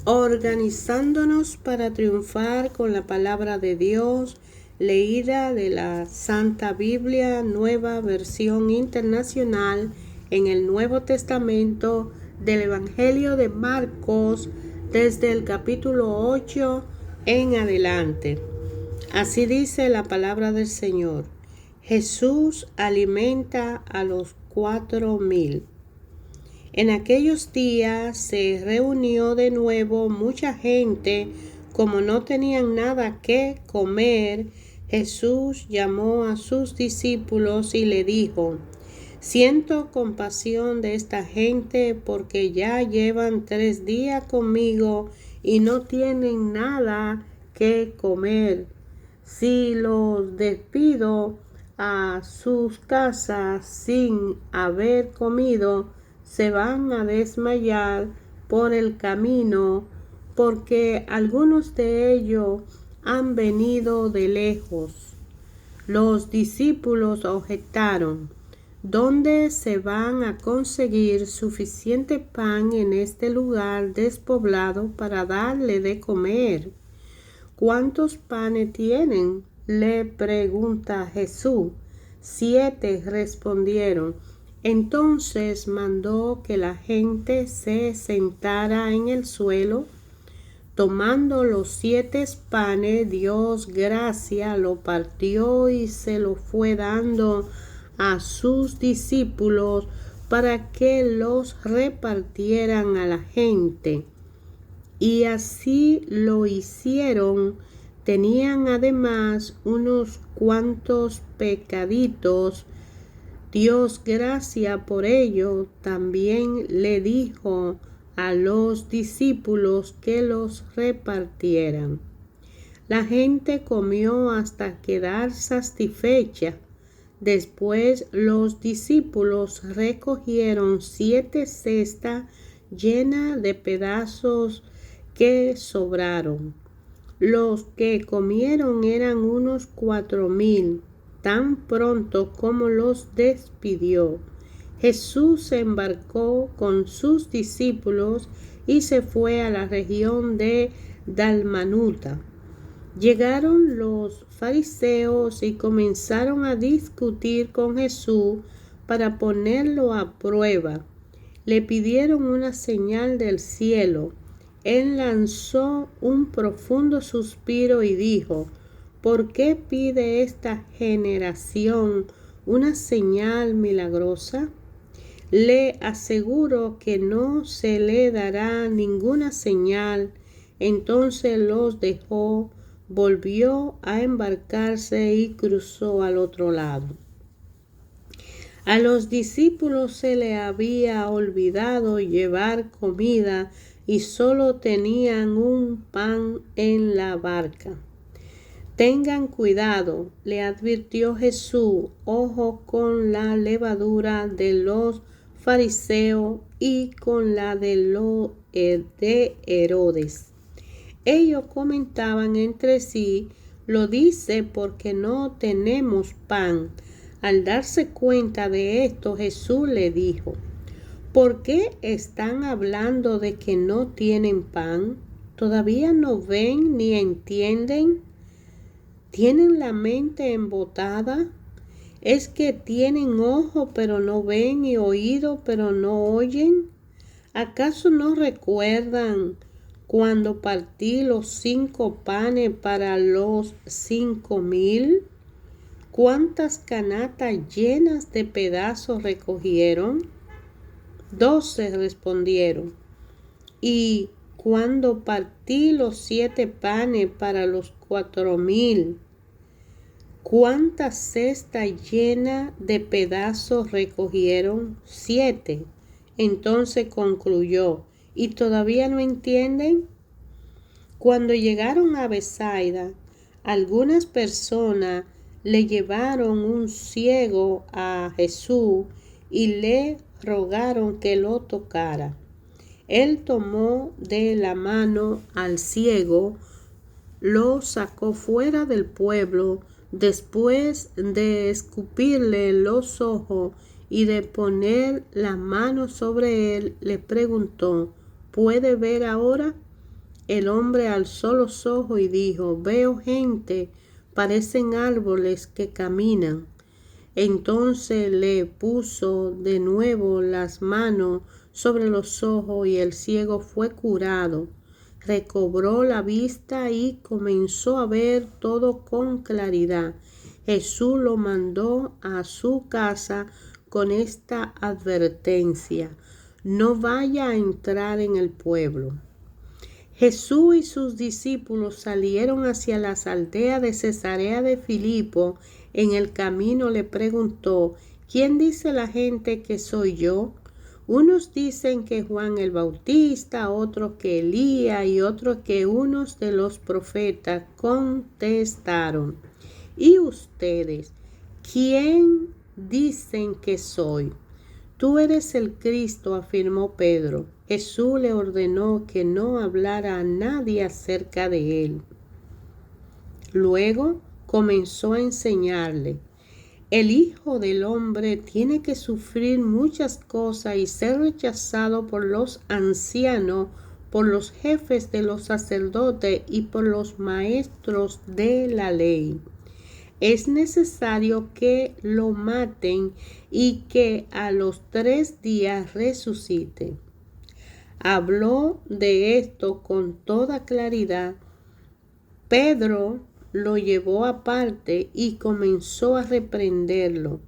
organizándonos para triunfar con la palabra de Dios, leída de la Santa Biblia, nueva versión internacional, en el Nuevo Testamento del Evangelio de Marcos, desde el capítulo 8 en adelante. Así dice la palabra del Señor. Jesús alimenta a los 4,000. En aquellos días se reunió de nuevo mucha gente. Como no tenían nada que comer, Jesús llamó a sus discípulos y le dijo: Siento compasión de esta gente porque ya llevan 3 días conmigo y no tienen nada que comer. Si los despido a sus casas sin haber comido, se van a desmayar por el camino, porque algunos de ellos han venido de lejos. Los discípulos objetaron: ¿Dónde se van a conseguir suficiente pan en este lugar despoblado para darle de comer? ¿Cuántos panes tienen?, le pregunta Jesús. 7, respondieron. Entonces mandó que la gente se sentara en el suelo. Tomando los 7 panes, dio gracias, lo partió y se lo fue dando a sus discípulos para que los repartieran a la gente. Y así lo hicieron. Tenían además unos cuantos pescaditos. Dios gracias por ello. También le dijo a los discípulos que los repartieran. La gente comió hasta quedar satisfecha. Después los discípulos recogieron 7 cestas llenas de pedazos que sobraron. Los que comieron eran unos 4,000. Tan pronto como los despidió, Jesús se embarcó con sus discípulos y se fue a la región de Dalmanuta. Llegaron los fariseos y comenzaron a discutir con Jesús para ponerlo a prueba. Le pidieron una señal del cielo. Él lanzó un profundo suspiro y dijo: ¿Por qué pide esta generación una señal milagrosa? Le aseguro que no se le dará ninguna señal. Entonces los dejó, volvió a embarcarse y cruzó al otro lado. A los discípulos se le había olvidado llevar comida y solo tenían un pan en la barca. Tengan cuidado, le advirtió Jesús, ojo con la levadura de los fariseos y con la de Herodes. Ellos comentaban entre sí: lo dice porque no tenemos pan. Al darse cuenta de esto, Jesús le dijo: ¿por qué están hablando de que no tienen pan? ¿Todavía no ven ni entienden? ¿Tienen la mente embotada? ¿Es que tienen ojo pero no ven y oído pero no oyen? ¿Acaso no recuerdan cuando partí los 5 panes para los 5,000? ¿Cuántas canastas llenas de pedazos recogieron? 12 respondieron. Y cuando partí los 7 panes para los 4,000, ¿cuántas cestas llenas de pedazos recogieron? 7. Entonces concluyó: ¿y todavía no entienden? Cuando llegaron a Betsaida, algunas personas le llevaron un ciego a Jesús y le rogaron que lo tocara. Él tomó de la mano al ciego, lo sacó fuera del pueblo, después de escupirle los ojos y de poner la mano sobre él, le preguntó: ¿puede ver ahora? el hombre alzó los ojos y dijo: veo gente, parecen árboles que caminan. Entonces le puso de nuevo las manos sobre los ojos y el ciego fue curado. Recobró la vista y comenzó a ver todo con claridad. Jesús lo mandó a su casa con esta advertencia: no vaya a entrar en el pueblo. Jesús y sus discípulos salieron hacia las aldeas de Cesarea de Filipo. En el camino le preguntó: ¿quién dice la gente que soy yo? Unos dicen que Juan el Bautista, otros que Elías y otros que unos de los profetas. Contestaron: ¿y ustedes? ¿Quién dicen que soy? Tú eres el Cristo, afirmó Pedro. Jesús le ordenó que no hablara a nadie acerca de él. Luego comenzó a enseñarle: el Hijo del Hombre tiene que sufrir muchas cosas y ser rechazado por los ancianos, por los jefes de los sacerdotes y por los maestros de la ley. Es necesario que lo maten y que a los 3 días resucite. Habló de esto con toda claridad. Pedro lo llevó aparte y comenzó a reprenderlo.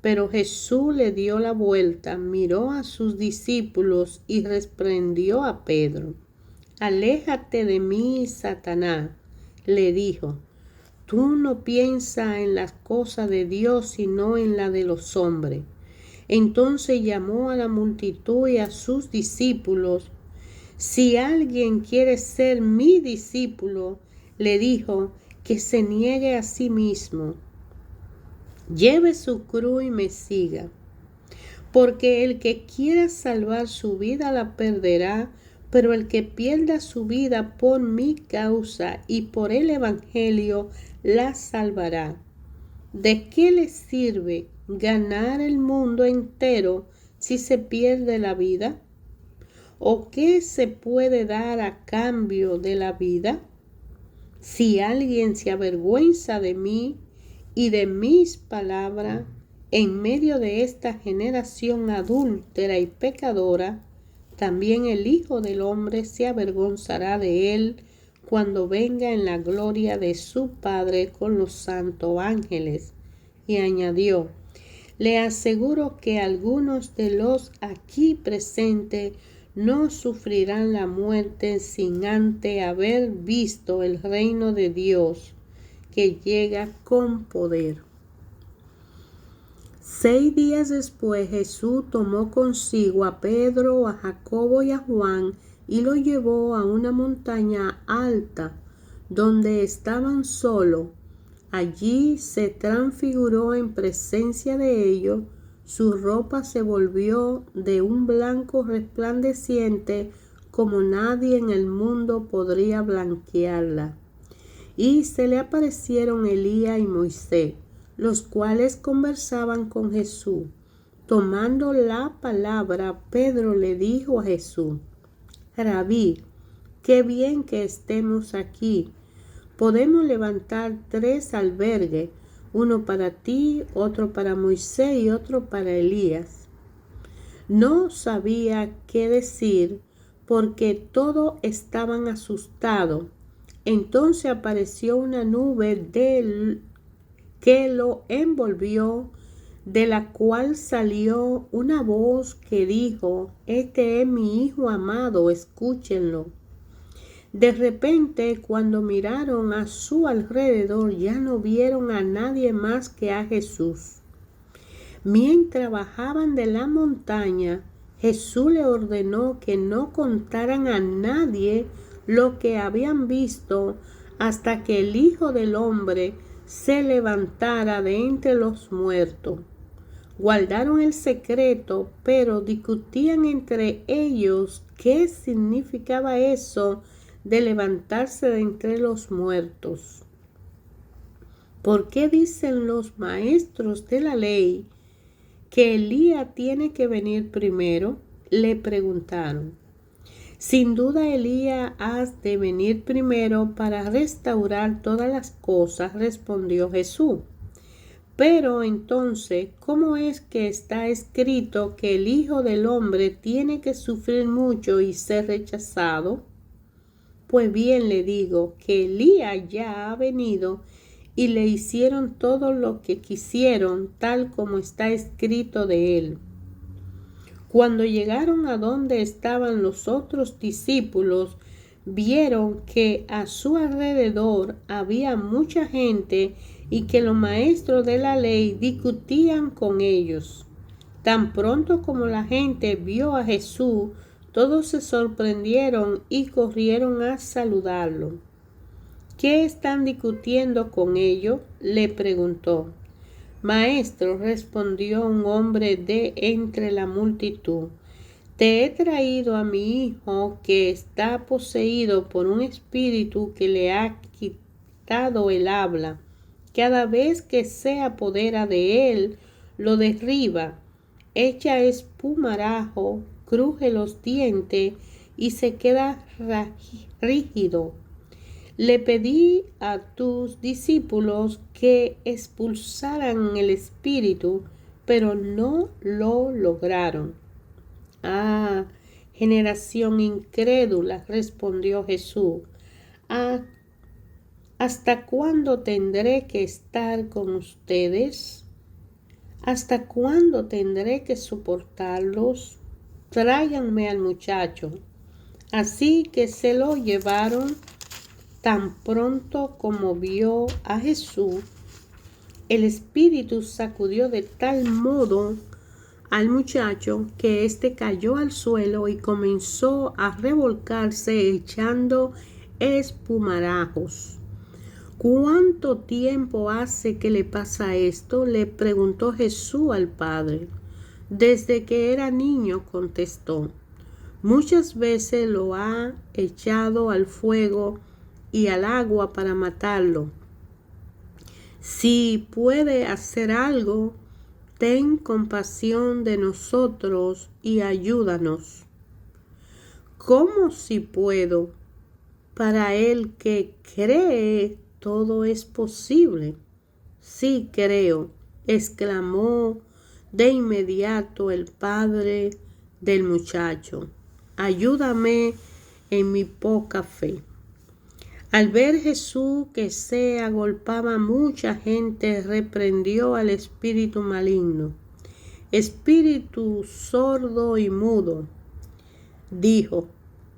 Pero Jesús le dio la vuelta, miró a sus discípulos y reprendió a Pedro. Aléjate de mí, Satanás, le dijo. Tú no piensas en las cosas de Dios, sino en las de los hombres. Entonces llamó a la multitud y a sus discípulos. Si alguien quiere ser mi discípulo, le dijo, que se niegue a sí mismo, lleve su cruz y me siga. Porque el que quiera salvar su vida la perderá, pero el que pierda su vida por mi causa y por el evangelio la salvará. ¿De qué le sirve ganar el mundo entero si se pierde la vida? ¿O qué se puede dar a cambio de la vida? Si alguien se avergüenza de mí y de mis palabras en medio de esta generación adúltera y pecadora, también el Hijo del Hombre se avergonzará de él cuando venga en la gloria de su Padre con los santos ángeles. Y añadió: le aseguro que algunos de los aquí presentes no sufrirán la muerte sin antes haber visto el reino de Dios que llega con poder. 6 días después Jesús tomó consigo a Pedro, a Jacobo y a Juan y lo llevó a una montaña alta donde estaban solos. Allí se transfiguró en presencia de ellos. Su ropa se volvió de un blanco resplandeciente como nadie en el mundo podría blanquearla. Y se le aparecieron Elías y Moisés, los cuales conversaban con Jesús. Tomando la palabra, Pedro le dijo a Jesús: Rabí, qué bien que estemos aquí. Podemos levantar 3 albergues, uno para ti, otro para Moisés y otro para Elías. No sabía qué decir porque todos estaban asustados. Entonces apareció una nube que lo envolvió, de la cual salió una voz que dijo: este es mi Hijo amado, escúchenlo. De repente, cuando miraron a su alrededor, ya no vieron a nadie más que a Jesús. Mientras bajaban de la montaña, Jesús le ordenó que no contaran a nadie lo que habían visto hasta que el Hijo del Hombre se levantara de entre los muertos. Guardaron el secreto, pero discutían entre ellos qué significaba eso de levantarse de entre los muertos. ¿Por qué dicen los maestros de la ley que Elías tiene que venir primero? Le preguntaron. Sin duda Elías ha de venir primero para restaurar todas las cosas, respondió Jesús. Pero entonces, ¿cómo es que está escrito que el Hijo del Hombre tiene que sufrir mucho y ser rechazado? Pues bien le digo que Elías ya ha venido y le hicieron todo lo que quisieron, tal como está escrito de él. Cuando llegaron a donde estaban los otros discípulos, vieron que a su alrededor había mucha gente y que los maestros de la ley discutían con ellos. Tan pronto como la gente vio a Jesús, todos se sorprendieron y corrieron a saludarlo. ¿Qué están discutiendo con ellos?, le preguntó. Maestro, respondió un hombre de entre la multitud, te he traído a mi hijo que está poseído por un espíritu que le ha quitado el habla. Cada vez que se apodera de él, lo derriba, echa espumarajo, cruje los dientes y se queda rígido. Le pedí a tus discípulos que expulsaran el espíritu, pero no lo lograron. Ah, generación incrédula, respondió Jesús. ¿Hasta cuándo tendré que estar con ustedes? ¿Hasta cuándo tendré que soportarlos? Tráiganme al muchacho. Así que se lo llevaron. Tan pronto como vio a Jesús, el espíritu sacudió de tal modo al muchacho que éste cayó al suelo y comenzó a revolcarse echando espumarajos. ¿Cuánto tiempo hace que le pasa esto?, le preguntó Jesús al padre. Desde que era niño, contestó. Muchas veces lo ha echado al fuego y al agua para matarlo. Si puede hacer algo, ten compasión de nosotros y ayúdanos. ¿Cómo si puedo? Para el que cree, todo es posible. Sí creo, exclamó de inmediato el padre del muchacho. Ayúdame en mi poca fe. Al ver Jesús que se agolpaba mucha gente, reprendió al espíritu maligno. Espíritu sordo y mudo, dijo,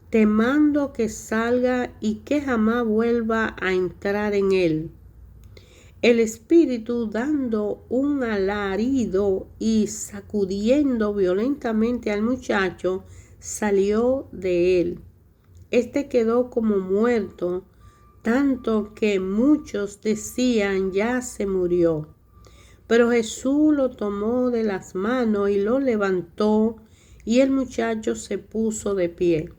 te mando que salga y que jamás vuelva a entrar en él. El espíritu, dando un alarido y sacudiendo violentamente al muchacho, salió de él. Este quedó como muerto, tanto que muchos decían ya se murió. Pero Jesús lo tomó de las manos y lo levantó, y el muchacho se puso de pie.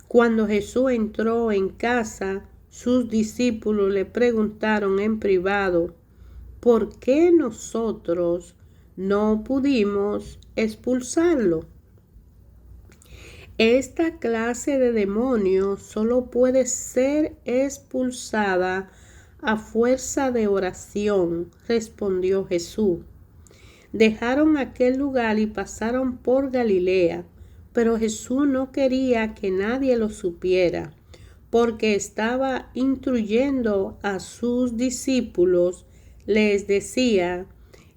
Cuando Jesús entró en casa, sus discípulos le preguntaron en privado, ¿por qué nosotros no pudimos expulsarlo? Esta clase de demonio solo puede ser expulsada a fuerza de oración, respondió Jesús. Dejaron aquel lugar y pasaron por Galilea, pero Jesús no quería que nadie lo supiera, porque estaba instruyendo a sus discípulos. Les decía,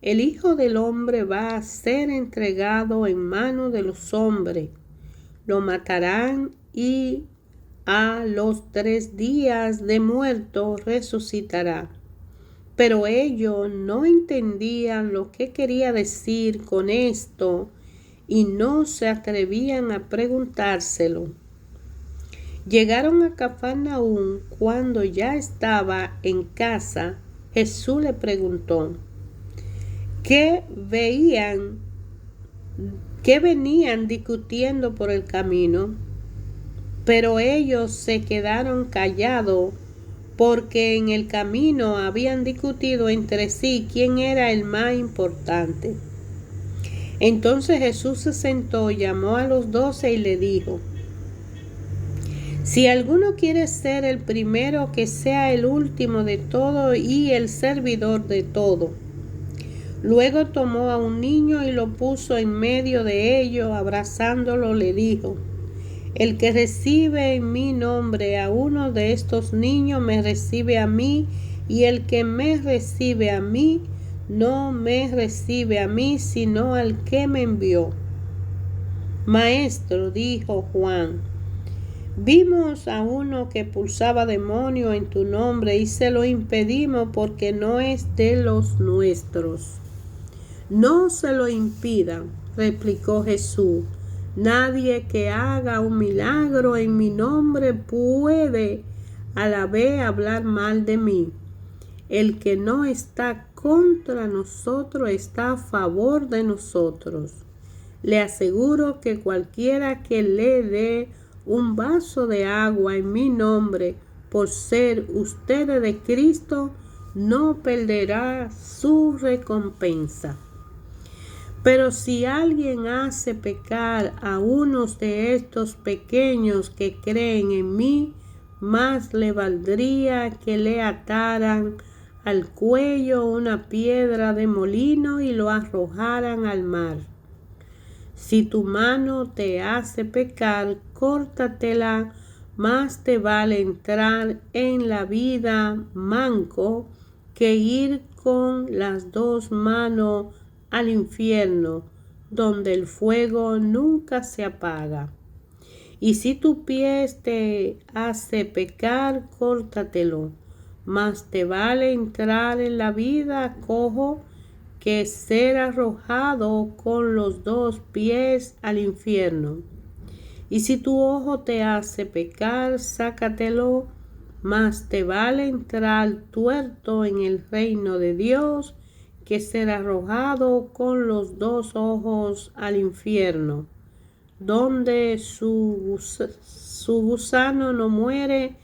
el Hijo del Hombre va a ser entregado en manos de los hombres. Lo matarán y a los 3 días de muerto resucitará. Pero ellos no entendían lo que quería decir con esto y no se atrevían a preguntárselo. Llegaron a Cafarnaúm. Cuando ya estaba en casa, Jesús le preguntó, ¿qué venían discutiendo por el camino? Pero ellos se quedaron callados porque en el camino habían discutido entre sí quién era el más importante. Entonces Jesús se sentó, llamó a los 12 y le dijo, Si alguno quiere ser el primero, que sea el último de todo y el servidor de todo. Luego tomó a un niño y lo puso en medio de ellos, abrazándolo, le dijo: el que recibe en mi nombre a uno de estos niños me recibe a mí, y el que me recibe a mí no me recibe a mí, sino al que me envió. Maestro, dijo Juan, vimos a uno que expulsaba demonios en tu nombre y se lo impedimos porque no es de los nuestros. No se lo impidan, replicó Jesús. Nadie que haga un milagro en mi nombre puede a la vez hablar mal de mí. El que no está contra nosotros está a favor de nosotros. Le aseguro que cualquiera que le dé un vaso de agua en mi nombre, por ser ustedes de Cristo, no perderá su recompensa. Pero si alguien hace pecar a unos de estos pequeños que creen en mí, más le valdría que le ataran al cuello una piedra de molino y lo arrojaran al mar. Si tu mano te hace pecar, córtatela, más te vale entrar en la vida manco que ir con las dos manos al infierno, donde el fuego nunca se apaga. Y si tu pie te hace pecar, córtatelo, mas te vale entrar en la vida cojo que ser arrojado con los dos pies al infierno. Y si tu ojo te hace pecar, sácatelo, mas te vale entrar tuerto en el reino de Dios que ser arrojado con los dos ojos al infierno, donde su gusano no muere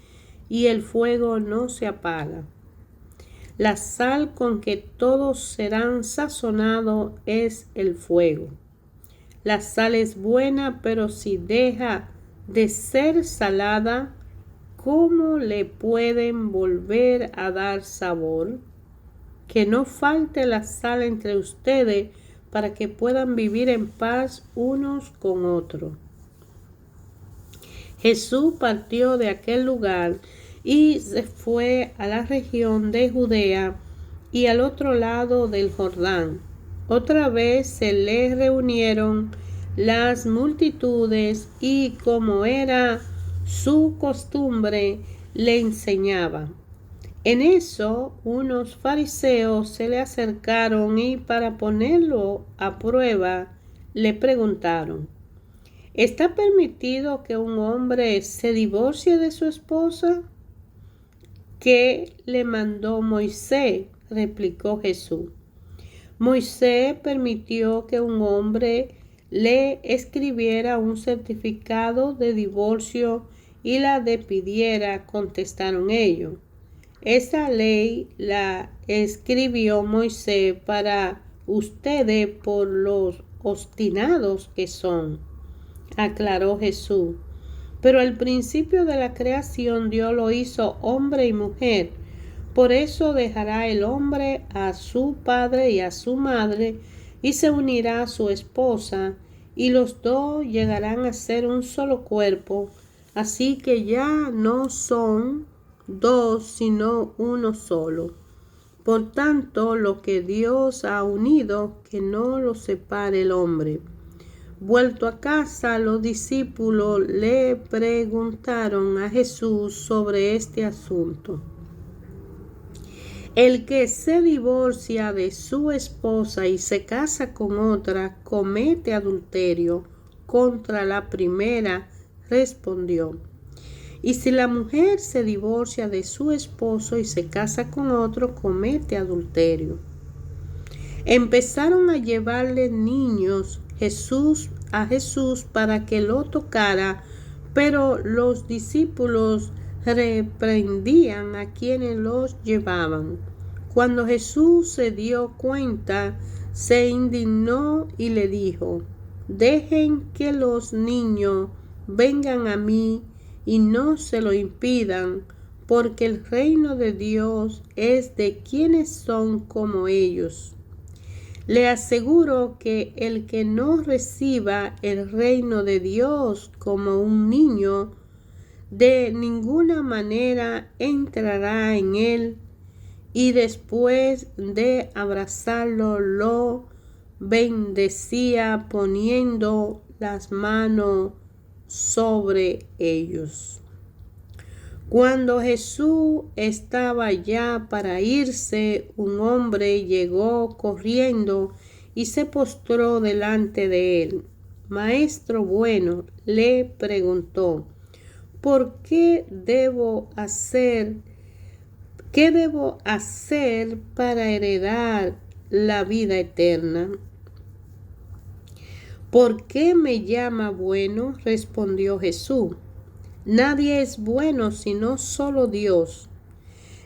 y el fuego no se apaga. La sal con que todos serán sazonados es el fuego. La sal es buena, pero si deja de ser salada, ¿cómo le pueden volver a dar sabor? Que no falte la sal entre ustedes para que puedan vivir en paz unos con otros. Jesús partió de aquel lugar y se fue a la región de Judea y al otro lado del Jordán. Otra vez se le reunieron las multitudes y, como era su costumbre, le enseñaba. En eso, unos fariseos se le acercaron y, para ponerlo a prueba, le preguntaron: ¿está permitido que un hombre se divorcie de su esposa? ¿Qué le mandó Moisés?, replicó Jesús. Moisés permitió que un hombre le escribiera un certificado de divorcio y la despidiera, contestaron ellos. Esa ley la escribió Moisés para ustedes por los obstinados que son, aclaró Jesús. Pero al principio de la creación Dios lo hizo hombre y mujer. Por eso dejará el hombre a su padre y a su madre y se unirá a su esposa, y los dos llegarán a ser un solo cuerpo. Así que ya no son dos, sino uno solo. Por tanto, lo que Dios ha unido, que no lo separe el hombre. Vuelto a casa, los discípulos le preguntaron a Jesús sobre este asunto. El que se divorcia de su esposa y se casa con otra, comete adulterio contra la primera, respondió. Y si la mujer se divorcia de su esposo y se casa con otro, comete adulterio. Empezaron a llevarle niños a Jesús para que lo tocara, pero los discípulos reprendían a quienes los llevaban. Cuando Jesús se dio cuenta, se indignó y le dijo: dejen que los niños vengan a mí y no se lo impidan, porque el reino de Dios es de quienes son como ellos. Le aseguro que el que no reciba el reino de Dios como un niño, de ninguna manera entrará en él. Y después de abrazarlo, lo bendecía poniendo las manos sobre ellos. Cuando Jesús estaba ya para irse, un hombre llegó corriendo y se postró delante de él. Maestro bueno, le preguntó, ¿qué debo hacer para heredar la vida eterna? ¿Por qué me llama bueno? Respondió Jesús. Nadie es bueno sino solo Dios.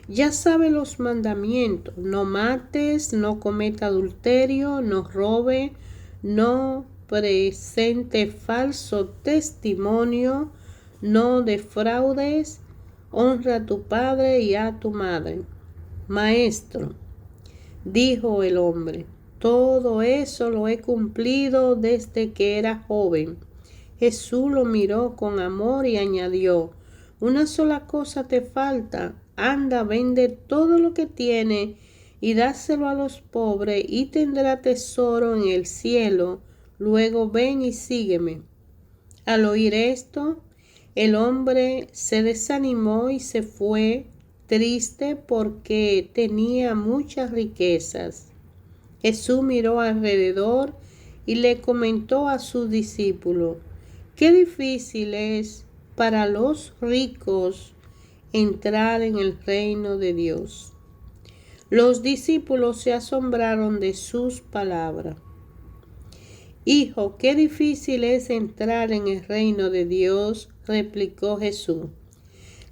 Ya sabe los mandamientos: no mates, no cometa adulterio, no robe, no presente falso testimonio, no defraudes, honra a tu padre y a tu madre. Maestro, dijo el hombre, todo eso lo he cumplido desde que era joven. Jesús lo miró con amor y añadió, una sola cosa te falta. Anda, vende todo lo que tienes y dáselo a los pobres y tendrá tesoro en el cielo. Luego ven y sígueme. Al oír esto, el hombre se desanimó y se fue, triste porque tenía muchas riquezas. Jesús miró alrededor y le comentó a sus discípulos, qué difícil es para los ricos entrar en el reino de Dios. Los discípulos se asombraron de sus palabras. Hijo, qué difícil es entrar en el reino de Dios, replicó Jesús.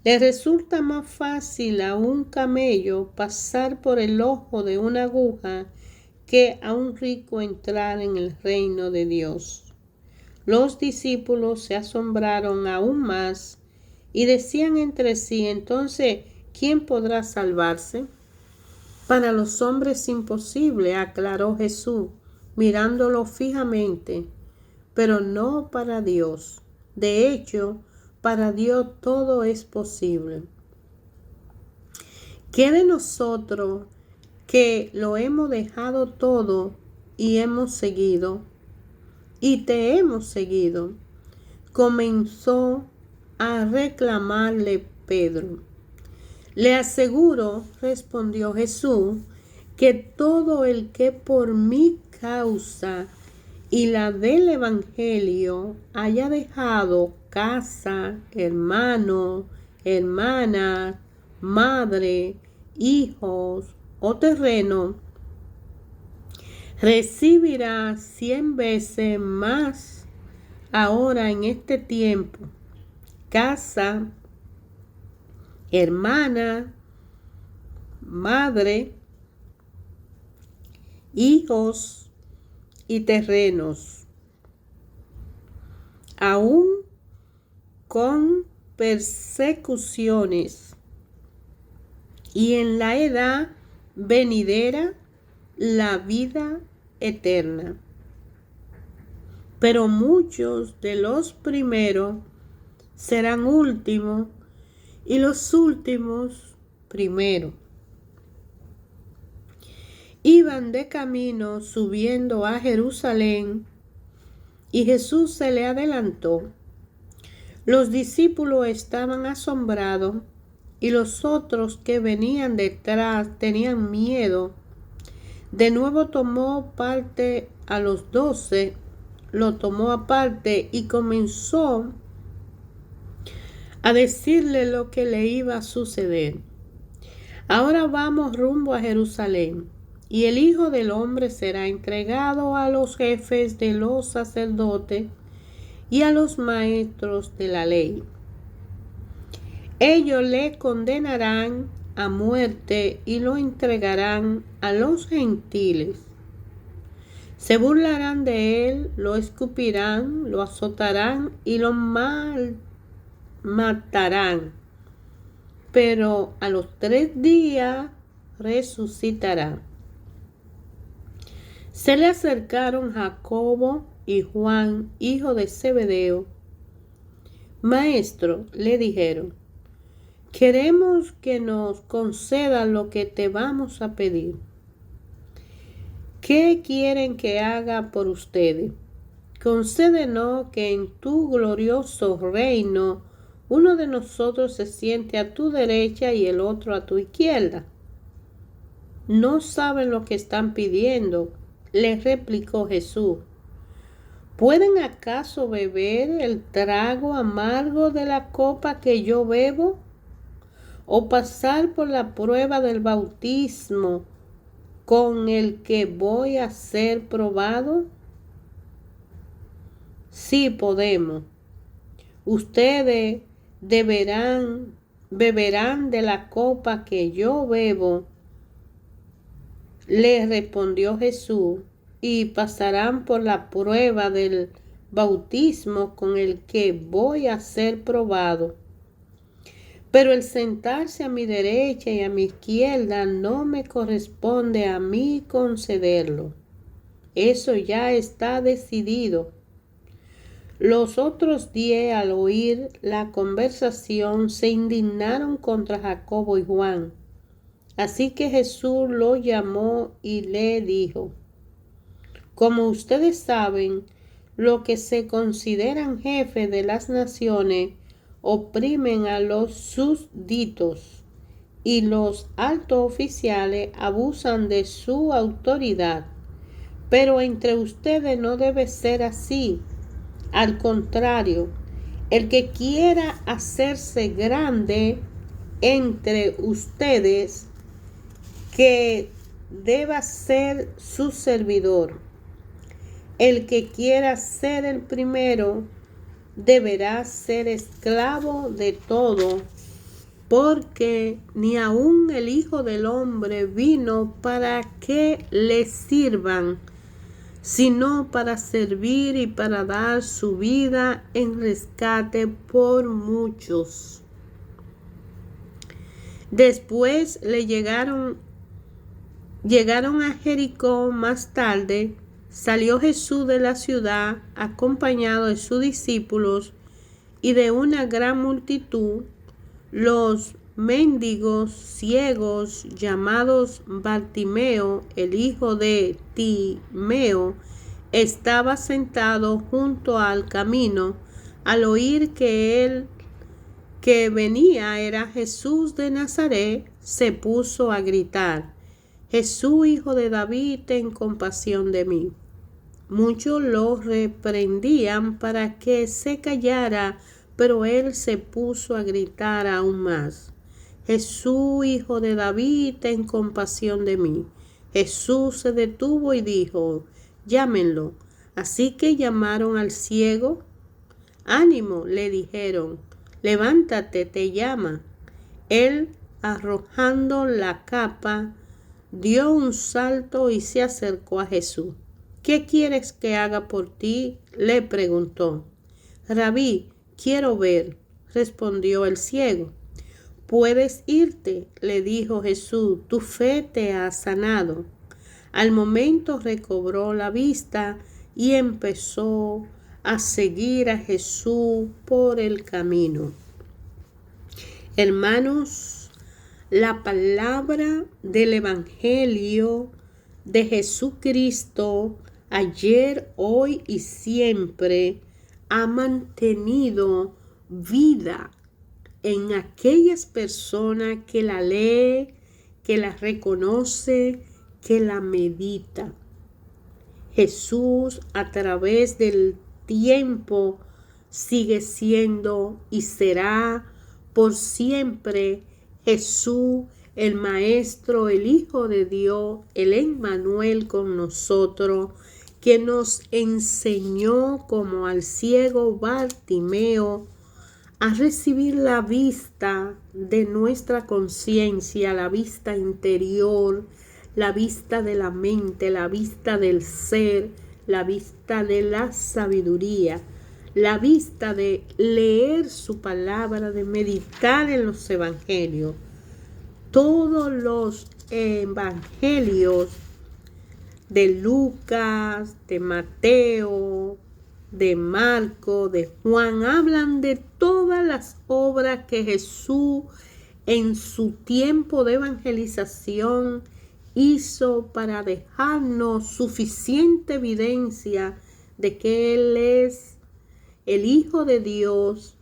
Le resulta más fácil a un camello pasar por el ojo de una aguja que a un rico entrar en el reino de Dios. Los discípulos se asombraron aún más y decían entre sí, entonces, ¿quién podrá salvarse? Para los hombres es imposible, aclaró Jesús, mirándolo fijamente, pero no para Dios. De hecho, para Dios todo es posible. ¿Qué de nosotros que lo hemos dejado todo y hemos seguido? Y te hemos seguido. Comenzó a reclamarle Pedro. Le aseguro, respondió Jesús, que todo el que por mi causa y la del Evangelio haya dejado casa, hermano, hermana, madre, hijos o terreno, recibirá 100 veces más ahora en este tiempo, casa, hermana, madre, hijos y terrenos, aún con persecuciones, y en la edad venidera la vida eterna. Pero muchos de los primeros serán últimos y los últimos primero. Iban de camino subiendo a Jerusalén y Jesús se le adelantó. Los discípulos estaban asombrados y los otros que venían detrás tenían miedo. De nuevo tomó parte a los 12, lo tomó aparte y comenzó a decirle lo que le iba a suceder. Ahora vamos rumbo a Jerusalén, y el Hijo del Hombre será entregado a los jefes de los sacerdotes y a los maestros de la ley. Ellos le condenarán a muerte y lo entregarán a los gentiles. Se burlarán de él, lo escupirán, lo azotarán y lo matarán, pero a los 3 días resucitará. Se le acercaron Jacobo y Juan, hijo de Zebedeo. Maestro, le dijeron, queremos que nos conceda lo que te vamos a pedir. ¿Qué quieren que haga por ustedes? Concédenos que en tu glorioso reino uno de nosotros se siente a tu derecha y el otro a tu izquierda. No saben lo que están pidiendo, les replicó Jesús. ¿Pueden acaso beber el trago amargo de la copa que yo bebo? ¿O pasar por la prueba del bautismo con el que voy a ser probado? Sí podemos. Ustedes beberán de la copa que yo bebo, le respondió Jesús, y pasarán por la prueba del bautismo con el que voy a ser probado. Pero el sentarse a mi derecha y a mi izquierda no me corresponde a mí concederlo. Eso ya está decidido. Los otros 10, al oír la conversación, se indignaron contra Jacobo y Juan. Así que Jesús lo llamó y le dijo, como ustedes saben, los que se consideran jefes de las naciones oprimen a los súbditos y los altos oficiales abusan de su autoridad. Pero entre ustedes no debe ser así. Al contrario, el que quiera hacerse grande entre ustedes, que deba ser su servidor. El que quiera ser el primero, deberá ser esclavo de todo, porque ni aun el Hijo del Hombre vino para que le sirvan, sino para servir y para dar su vida en rescate por muchos. Después llegaron a Jericó. Más tarde salió Jesús de la ciudad acompañado de sus discípulos y de una gran multitud. Los mendigos ciegos llamados Bartimeo, el hijo de Timeo, estaba sentado junto al camino. Al oír que el que venía era Jesús de Nazaret, se puso a gritar, Jesús, hijo de David, ten compasión de mí. Muchos lo reprendían para que se callara, pero él se puso a gritar aún más, Jesús, hijo de David, ten compasión de mí. Jesús se detuvo y dijo, llámenlo. Así que llamaron al ciego. Ánimo, le dijeron, levántate, te llama. Él, arrojando la capa, dio un salto y se acercó a Jesús. ¿Qué quieres que haga por ti?, le preguntó. Rabí, quiero ver, respondió el ciego. Puedes irte, le dijo Jesús, tu fe te ha sanado. Al momento recobró la vista y empezó a seguir a Jesús por el camino. Hermanos, la palabra del Evangelio de Jesucristo, ayer, hoy y siempre, ha mantenido vida en aquellas personas que la lee, que la reconoce, que la medita. Jesús, a través del tiempo, sigue siendo y será por siempre Jesús, el Maestro, el Hijo de Dios, el Emmanuel con nosotros, que nos enseñó como al ciego Bartimeo a recibir la vista de nuestra conciencia, la vista interior, la vista de la mente, la vista del ser, la vista de la sabiduría, la vista de leer su palabra, de meditar en los evangelios. Todos los evangelios de Lucas, de Mateo, de Marco, de Juan, hablan de todas las obras que Jesús en su tiempo de evangelización hizo para dejarnos suficiente evidencia de que Él es el Hijo de Dios,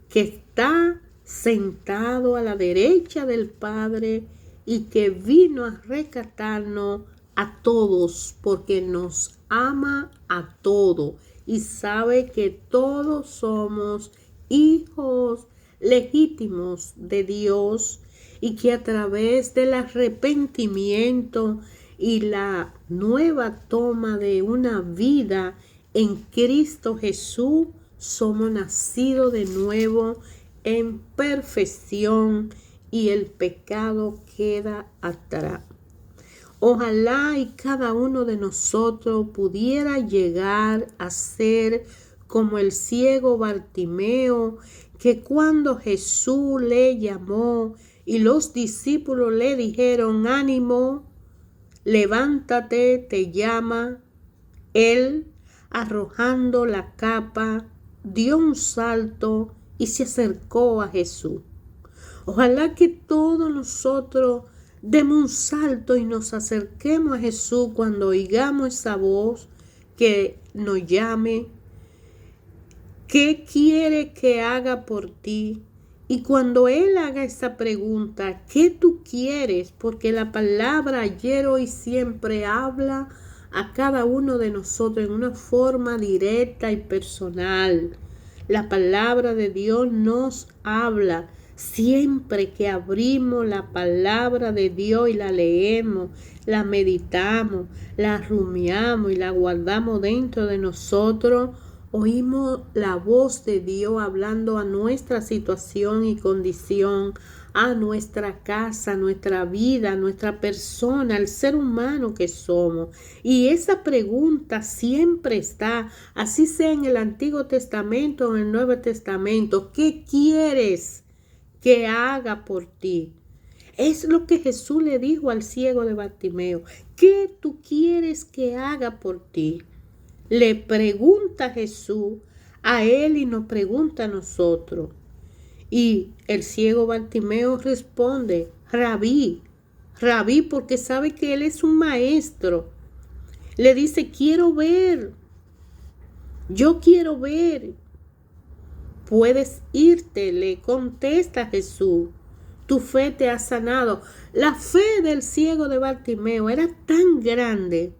que está sentado a la derecha del Padre y que vino a rescatarnos a todos, porque nos ama a todos y sabe que todos somos hijos legítimos de Dios, y que a través del arrepentimiento y la nueva toma de una vida en Cristo Jesús somos nacidos de nuevo en perfección y el pecado queda atrás. Ojalá y cada uno de nosotros pudiera llegar a ser como el ciego Bartimeo, que cuando Jesús le llamó y los discípulos le dijeron: ánimo, levántate, te llama, él, arrojando la capa, dio un salto y se acercó a Jesús. Ojalá que todos nosotros demos un salto y nos acerquemos a Jesús cuando oigamos esa voz que nos llame. ¿Qué quiere que haga por ti? Y cuando Él haga esa pregunta, ¿qué tú quieres? Porque la palabra ayer, hoy, siempre habla a cada uno de nosotros en una forma directa y personal. La palabra de Dios nos habla. Siempre que abrimos la palabra de Dios y la leemos, la meditamos, la rumiamos y la guardamos dentro de nosotros, oímos la voz de Dios hablando a nuestra situación y condición, a nuestra casa, a nuestra vida, a nuestra persona, al ser humano que somos. Y esa pregunta siempre está, así sea en el Antiguo Testamento o en el Nuevo Testamento: ¿qué quieres que haga por ti? Es lo que Jesús le dijo al ciego de Bartimeo. ¿Qué tú quieres que haga por ti? Le pregunta Jesús a él y nos pregunta a nosotros. Y el ciego Bartimeo responde: Rabí, Rabí, porque sabe que él es un maestro. Le dice: quiero ver, yo quiero ver. Puedes irte, le contesta Jesús. Tu fe te ha sanado. La fe del ciego de Bartimeo era tan grande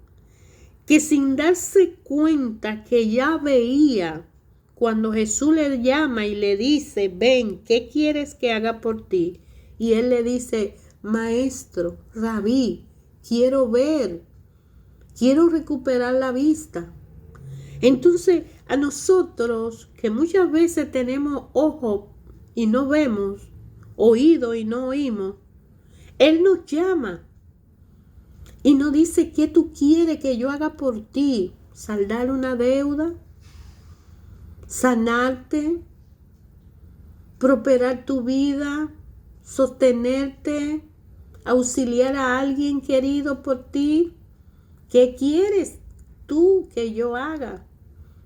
que, sin darse cuenta que ya veía, cuando Jesús le llama y le dice: ven, ¿qué quieres que haga por ti? Y él le dice: maestro, rabí, quiero ver, quiero recuperar la vista. Entonces, a nosotros que muchas veces tenemos ojos y no vemos, oído y no oímos, Él nos llama y nos dice: ¿qué tú quieres que yo haga por ti? ¿Saldar una deuda? ¿Sanarte? ¿Prosperar tu vida? ¿Sostenerte? ¿Auxiliar a alguien querido por ti? ¿Qué quieres tú que yo haga?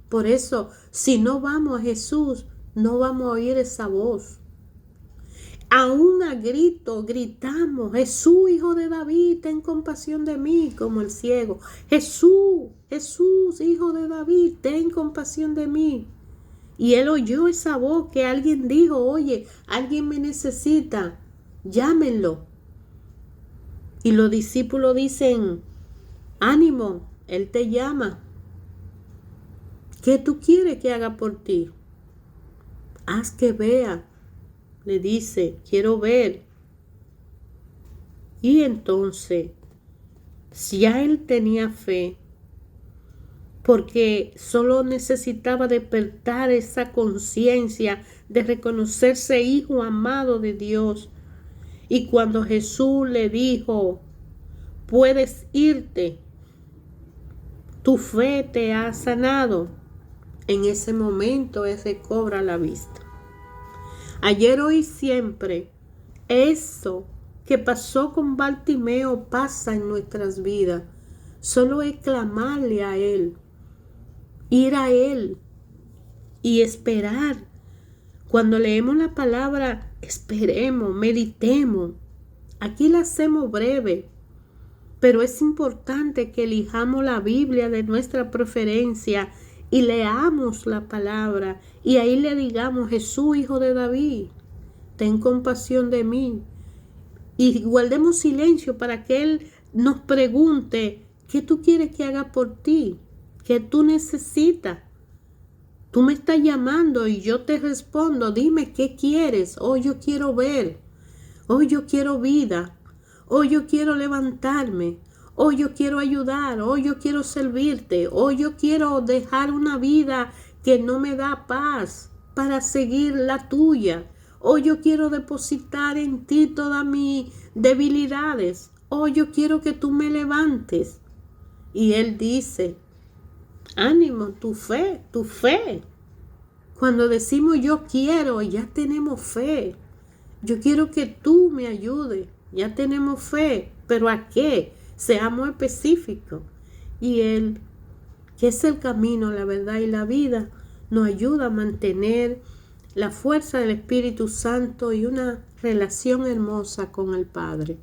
Por eso, si no vamos a Jesús, no vamos a oír esa voz. Aún a grito gritamos: Jesús, hijo de David, ten compasión de mí, como el ciego. Jesús, Jesús, hijo de David, ten compasión de mí. Y él oyó esa voz que alguien dijo: oye, alguien me necesita, llámenlo. Y los discípulos dicen: ánimo, él te llama. ¿Qué tú quieres que haga por ti? Haz que vea. Le dice: quiero ver. Y entonces, si ya él tenía fe, porque solo necesitaba despertar esa conciencia de reconocerse hijo amado de Dios. Y cuando Jesús le dijo: puedes irte, tu fe te ha sanado, en ese momento Él recobra la vista. Ayer, hoy y siempre, eso que pasó con Bartimeo pasa en nuestras vidas. Solo es clamarle a Él, ir a Él y esperar. Cuando leemos la palabra, esperemos, meditemos. Aquí la hacemos breve, pero es importante que elijamos la Biblia de nuestra preferencia y leamos la palabra y ahí le digamos: Jesús, hijo de David, ten compasión de mí. Y guardemos silencio para que Él nos pregunte: ¿qué tú quieres que haga por ti? ¿Qué tú necesitas? Tú me estás llamando y yo te respondo: dime qué quieres. Hoy yo quiero ver. Hoy yo quiero vida. Hoy yo quiero levantarme. Hoy yo quiero ayudar. Hoy yo quiero servirte. Hoy yo quiero dejar una vida que no me da paz para seguir la tuya. Hoy yo quiero depositar en ti todas mis debilidades. Hoy yo quiero que tú me levantes. Y Él dice: ánimo, tu fe, tu fe. Cuando decimos yo quiero, ya tenemos fe. Yo quiero que tú me ayudes. Ya tenemos fe. ¿Pero a qué? Seamos específicos. Y Él, que es el camino, la verdad y la vida, nos ayuda a mantener la fuerza del Espíritu Santo y una relación hermosa con el Padre.